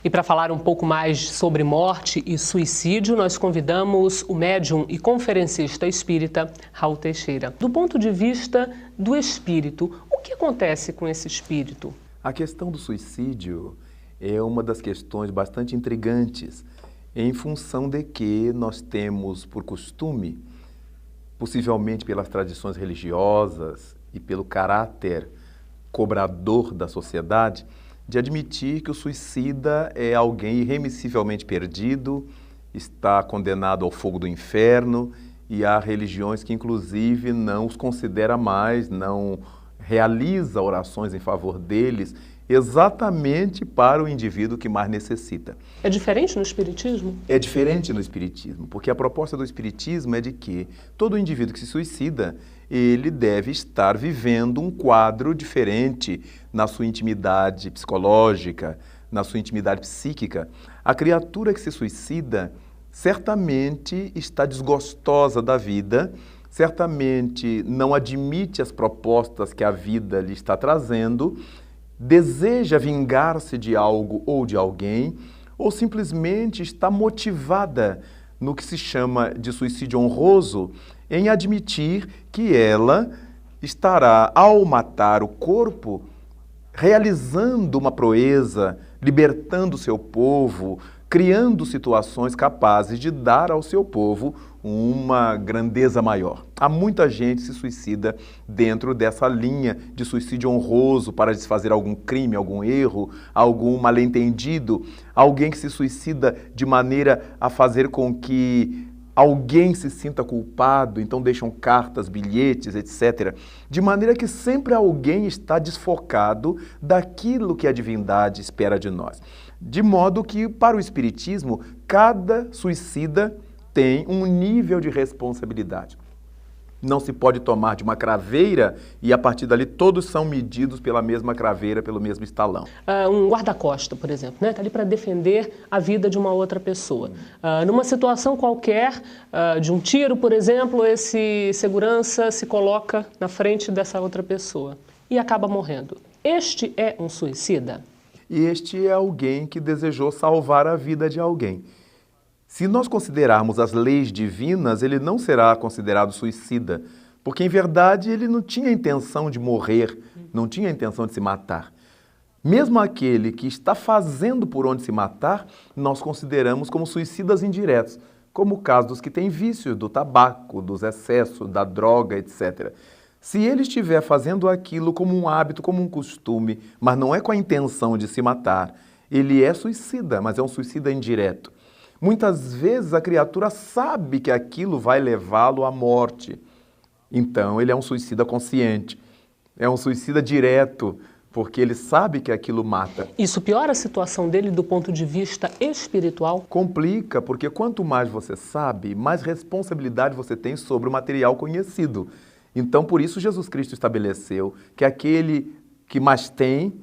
E para falar um pouco mais sobre morte e suicídio, nós convidamos o médium e conferencista espírita Raul Teixeira. Do ponto de vista do espírito, o que acontece com esse espírito? A questão do suicídio é uma das questões bastante intrigantes, em função de que nós temos por costume, possivelmente pelas tradições religiosas e pelo caráter cobrador da sociedade, de admitir que o suicida é alguém irremissivelmente perdido, está condenado ao fogo do inferno, e há religiões que inclusive não os considera mais, não realiza orações em favor deles, exatamente para o indivíduo que mais necessita. É diferente no espiritismo? É diferente no espiritismo, porque a proposta do espiritismo é de que todo indivíduo que se suicida, ele deve estar vivendo um quadro diferente na sua intimidade psicológica, na sua intimidade psíquica. A criatura que se suicida certamente está desgostosa da vida, certamente não admite as propostas que a vida lhe está trazendo, deseja vingar-se de algo ou de alguém, ou simplesmente está motivada no que se chama de suicídio honroso, em admitir que ela estará, ao matar o corpo, realizando uma proeza, libertando o seu povo, criando situações capazes de dar ao seu povo uma grandeza maior. Há muita gente que se suicida dentro dessa linha de suicídio honroso para desfazer algum crime, algum erro, algum mal-entendido, alguém que se suicida de maneira a fazer com que alguém se sinta culpado, então deixam cartas, bilhetes, etc. De maneira que sempre alguém está desfocado daquilo que a divindade espera de nós. De modo que, para o espiritismo, cada suicida tem um nível de responsabilidade. Não se pode tomar de uma craveira e, a partir dali, todos são medidos pela mesma craveira, pelo mesmo estalão. Um guarda-costa, por exemplo, né? Está ali para defender a vida de uma outra pessoa. Numa situação qualquer, de um tiro, por exemplo, esse segurança se coloca na frente dessa outra pessoa e acaba morrendo. Este é um suicida? E este é alguém que desejou salvar a vida de alguém. Se nós considerarmos as leis divinas, ele não será considerado suicida, porque, em verdade, ele não tinha intenção de morrer, não tinha intenção de se matar. Mesmo aquele que está fazendo por onde se matar, nós consideramos como suicidas indiretos, como o caso dos que têm vícios, do tabaco, dos excessos, da droga, etc. Se ele estiver fazendo aquilo como um hábito, como um costume, mas não é com a intenção de se matar, ele é suicida, mas é um suicida indireto. Muitas vezes a criatura sabe que aquilo vai levá-lo à morte. Então ele é um suicida consciente, é um suicida direto, porque ele sabe que aquilo mata. Isso piora a situação dele do ponto de vista espiritual? Complica, porque quanto mais você sabe, mais responsabilidade você tem sobre o material conhecido. Então, por isso, Jesus Cristo estabeleceu que aquele que mais tem,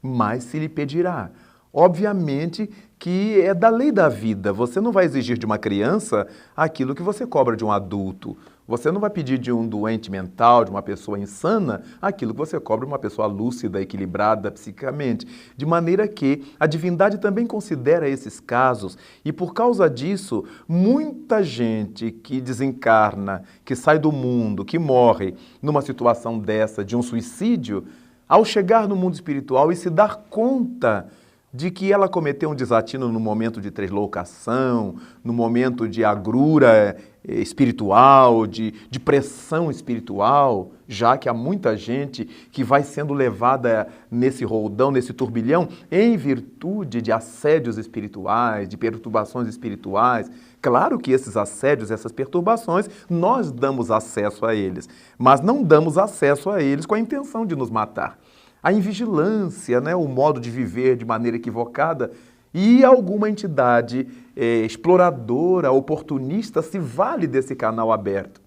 mais se lhe pedirá. Obviamente que é da lei da vida. Você não vai exigir de uma criança aquilo que você cobra de um adulto. Você não vai pedir de um doente mental, de uma pessoa insana, aquilo que você cobra de uma pessoa lúcida, equilibrada psicamente. De maneira que a divindade também considera esses casos e, por causa disso, muita gente que desencarna, que sai do mundo, que morre numa situação dessa, de um suicídio, ao chegar no mundo espiritual e se dar conta de que ela cometeu um desatino no momento de translocação, no momento de agrura espiritual, de pressão espiritual, já que há muita gente que vai sendo levada nesse roldão, nesse turbilhão, em virtude de assédios espirituais, de perturbações espirituais. Claro que esses assédios, essas perturbações, nós damos acesso a eles, mas não damos acesso a eles com a intenção de nos matar. A invigilância, né, o modo de viver de maneira equivocada, e alguma entidade exploradora, oportunista, se vale desse canal aberto.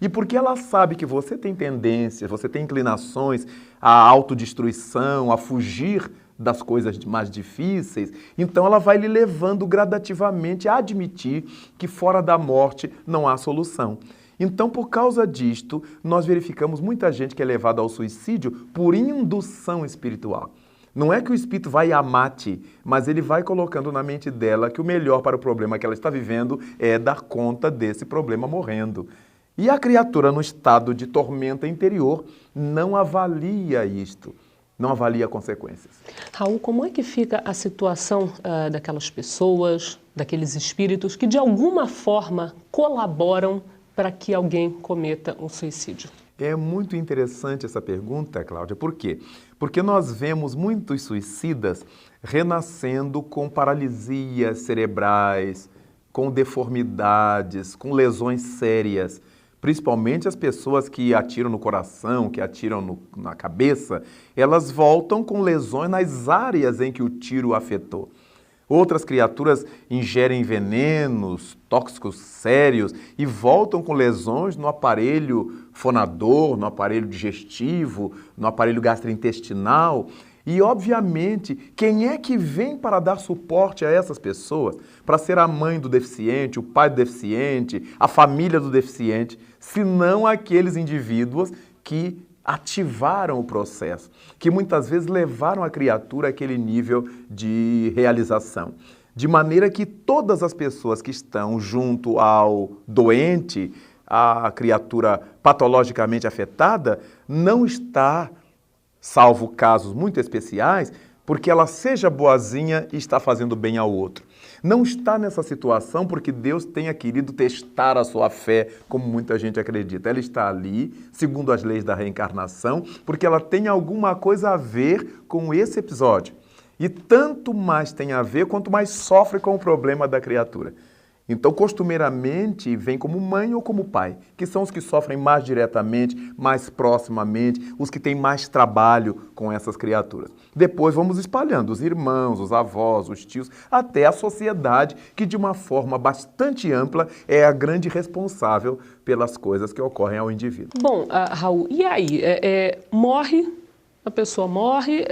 E porque ela sabe que você tem tendências, você tem inclinações à autodestruição, a fugir das coisas mais difíceis, então ela vai lhe levando gradativamente a admitir que fora da morte não há solução. Então, por causa disto, nós verificamos muita gente que é levada ao suicídio por indução espiritual. Não é que o espírito vai a mate, mas ele vai colocando na mente dela que o melhor para o problema que ela está vivendo é dar conta desse problema morrendo. E a criatura, no estado de tormenta interior, não avalia isto, não avalia consequências. Raul, como é que fica a situação daquelas pessoas, daqueles espíritos que de alguma forma colaboram para que alguém cometa um suicídio? É muito interessante essa pergunta, Cláudia. Por quê? Porque nós vemos muitos suicidas renascendo com paralisias cerebrais, com deformidades, com lesões sérias. Principalmente as pessoas que atiram no coração, que atiram na cabeça, elas voltam com lesões nas áreas em que o tiro afetou. Outras criaturas ingerem venenos, tóxicos sérios e voltam com lesões no aparelho fonador, no aparelho digestivo, no aparelho gastrointestinal. E, obviamente, quem é que vem para dar suporte a essas pessoas? Para ser a mãe do deficiente, o pai do deficiente, a família do deficiente, senão aqueles indivíduos que ativaram o processo, que muitas vezes levaram a criatura àquele nível de realização. De maneira que todas as pessoas que estão junto ao doente, a criatura patologicamente afetada, não está, salvo casos muito especiais, porque ela seja boazinha e está fazendo bem ao outro. Não está nessa situação porque Deus tenha querido testar a sua fé, como muita gente acredita. Ela está ali, segundo as leis da reencarnação, porque ela tem alguma coisa a ver com esse episódio. E tanto mais tem a ver, quanto mais sofre com o problema da criatura. Então, costumeiramente, vem como mãe ou como pai, que são os que sofrem mais diretamente, mais proximamente, os que têm mais trabalho com essas criaturas. Depois vamos espalhando os irmãos, os avós, os tios, até a sociedade, que de uma forma bastante ampla é a grande responsável pelas coisas que ocorrem ao indivíduo. Bom, Raul, e aí? Morre, a pessoa morre,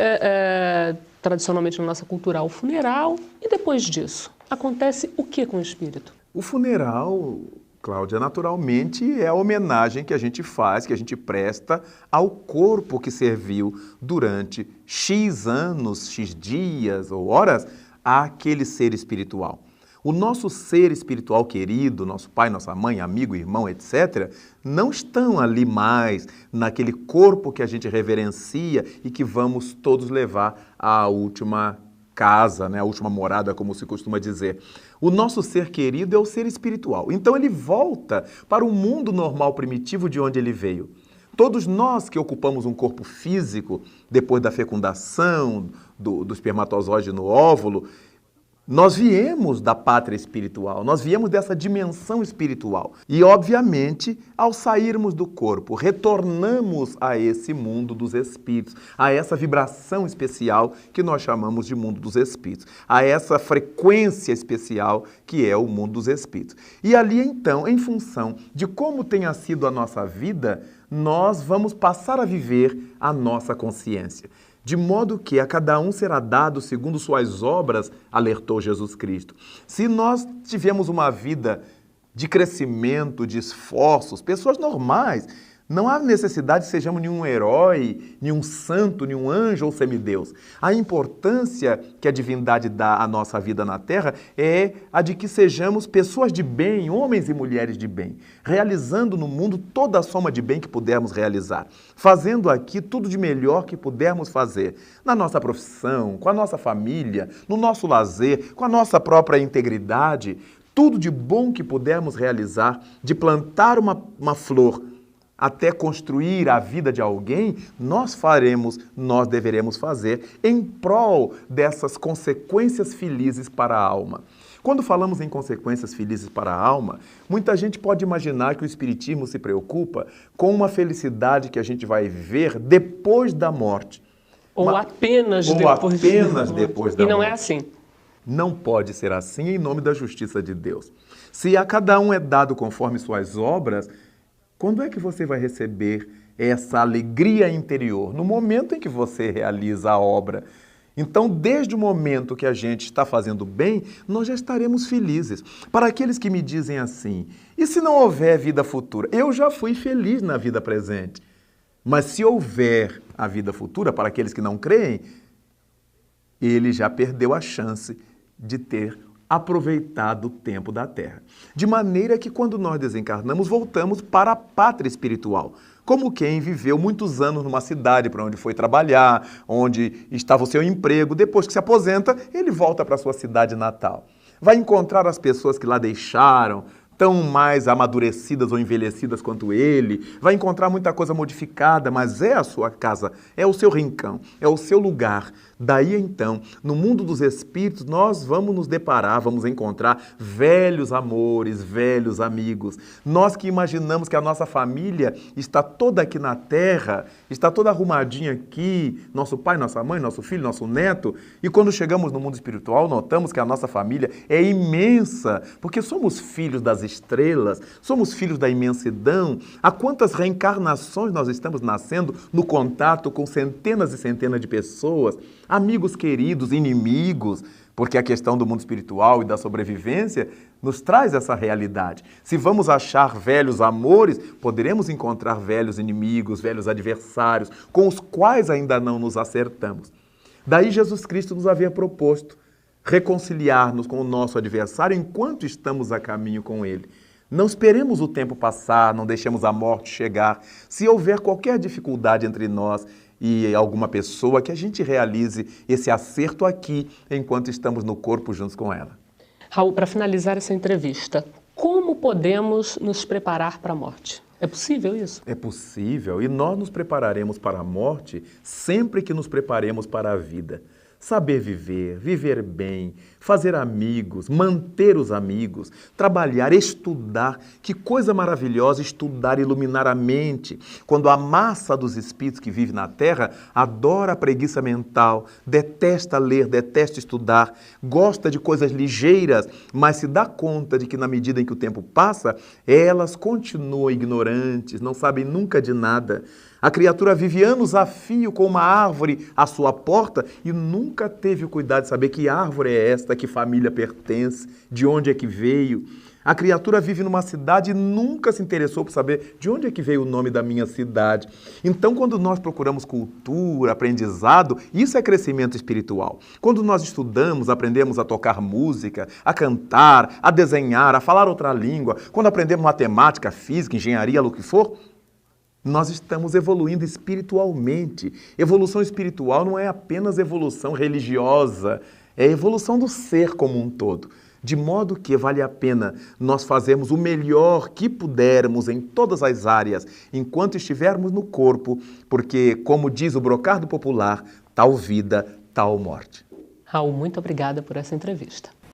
tradicionalmente na nossa cultura, o funeral, e depois disso? Acontece o que com o espírito? O funeral, Cláudia, naturalmente é a homenagem que a gente faz, que a gente presta ao corpo que serviu durante X anos, X dias ou horas àquele ser espiritual. O nosso ser espiritual querido, nosso pai, nossa mãe, amigo, irmão, etc., não estão ali mais naquele corpo que a gente reverencia e que vamos todos levar à última casa, né, a última morada, como se costuma dizer. O nosso ser querido é o ser espiritual. Então ele volta para o mundo normal primitivo de onde ele veio. Todos nós que ocupamos um corpo físico, depois da fecundação do espermatozoide no óvulo, nós viemos da pátria espiritual, nós viemos dessa dimensão espiritual. E, obviamente, ao sairmos do corpo, retornamos a esse mundo dos espíritos, a essa vibração especial que nós chamamos de mundo dos espíritos, a essa frequência especial que é o mundo dos espíritos. E ali, então, em função de como tenha sido a nossa vida, nós vamos passar a viver a nossa consciência. De modo que a cada um será dado segundo suas obras, alertou Jesus Cristo. Se nós tivemos uma vida de crescimento, de esforços, pessoas normais, não há necessidade de sejamos nenhum herói, nenhum santo, nenhum anjo ou semideus. A importância que a divindade dá à nossa vida na Terra é a de que sejamos pessoas de bem, homens e mulheres de bem, realizando no mundo toda a soma de bem que pudermos realizar, fazendo aqui tudo de melhor que pudermos fazer, na nossa profissão, com a nossa família, no nosso lazer, com a nossa própria integridade, tudo de bom que pudermos realizar, de plantar uma flor, até construir a vida de alguém, nós deveremos fazer em prol dessas consequências felizes para a alma. Quando falamos em consequências felizes para a alma, muita gente pode imaginar que o Espiritismo se preocupa com uma felicidade que a gente vai viver depois da morte. Ou apenas depois da morte. E não é assim. Não pode ser assim em nome da justiça de Deus. Se a cada um é dado conforme suas obras, quando é que você vai receber essa alegria interior? No momento em que você realiza a obra. Então, desde o momento que a gente está fazendo bem, nós já estaremos felizes. Para aqueles que me dizem assim, e se não houver vida futura? Eu já fui feliz na vida presente. Mas se houver a vida futura, para aqueles que não creem, ele já perdeu a chance de ter aproveitado o tempo da terra. De maneira que quando nós desencarnamos, voltamos para a pátria espiritual. Como quem viveu muitos anos numa cidade para onde foi trabalhar, onde estava o seu emprego, depois que se aposenta, ele volta para a sua cidade natal. Vai encontrar as pessoas que lá deixaram, tão mais amadurecidas ou envelhecidas quanto ele, vai encontrar muita coisa modificada, mas é a sua casa, é o seu rincão, é o seu lugar. Daí então, no mundo dos espíritos, nós vamos nos deparar, vamos encontrar velhos amores, velhos amigos. Nós que imaginamos que a nossa família está toda aqui na terra, está toda arrumadinha aqui, nosso pai, nossa mãe, nosso filho, nosso neto, e quando chegamos no mundo espiritual, notamos que a nossa família é imensa, porque somos filhos das estrelas, somos filhos da imensidão. Há quantas reencarnações nós estamos nascendo no contato com centenas e centenas de pessoas, amigos queridos, inimigos, porque a questão do mundo espiritual e da sobrevivência nos traz essa realidade. Se vamos achar velhos amores, poderemos encontrar velhos inimigos, velhos adversários, com os quais ainda não nos acertamos. Daí Jesus Cristo nos havia proposto reconciliar-nos com o nosso adversário enquanto estamos a caminho com ele. Não esperemos o tempo passar, não deixemos a morte chegar. Se houver qualquer dificuldade entre nós e alguma pessoa, que a gente realize esse acerto aqui, enquanto estamos no corpo juntos com ela. Raul, para finalizar essa entrevista, como podemos nos preparar para a morte? É possível isso? É possível, e nós nos prepararemos para a morte sempre que nos preparemos para a vida. Saber viver, viver bem, fazer amigos, manter os amigos, trabalhar, estudar. Que coisa maravilhosa estudar, iluminar a mente. Quando a massa dos espíritos que vive na Terra adora a preguiça mental, detesta ler, detesta estudar, gosta de coisas ligeiras, mas se dá conta de que na medida em que o tempo passa, elas continuam ignorantes, não sabem nunca de nada. A criatura vive anos a fio com uma árvore à sua porta e nunca teve o cuidado de saber que árvore é esta, que família pertence, de onde é que veio. A criatura vive numa cidade e nunca se interessou por saber de onde é que veio o nome da minha cidade. Então, quando nós procuramos cultura, aprendizado, isso é crescimento espiritual. Quando nós estudamos, aprendemos a tocar música, a cantar, a desenhar, a falar outra língua, quando aprendemos matemática, física, engenharia, o que for, nós estamos evoluindo espiritualmente. Evolução espiritual não é apenas evolução religiosa, é evolução do ser como um todo. De modo que vale a pena nós fazermos o melhor que pudermos em todas as áreas, enquanto estivermos no corpo, porque, como diz o brocardo popular, tal vida, tal morte. Raul, muito obrigada por essa entrevista.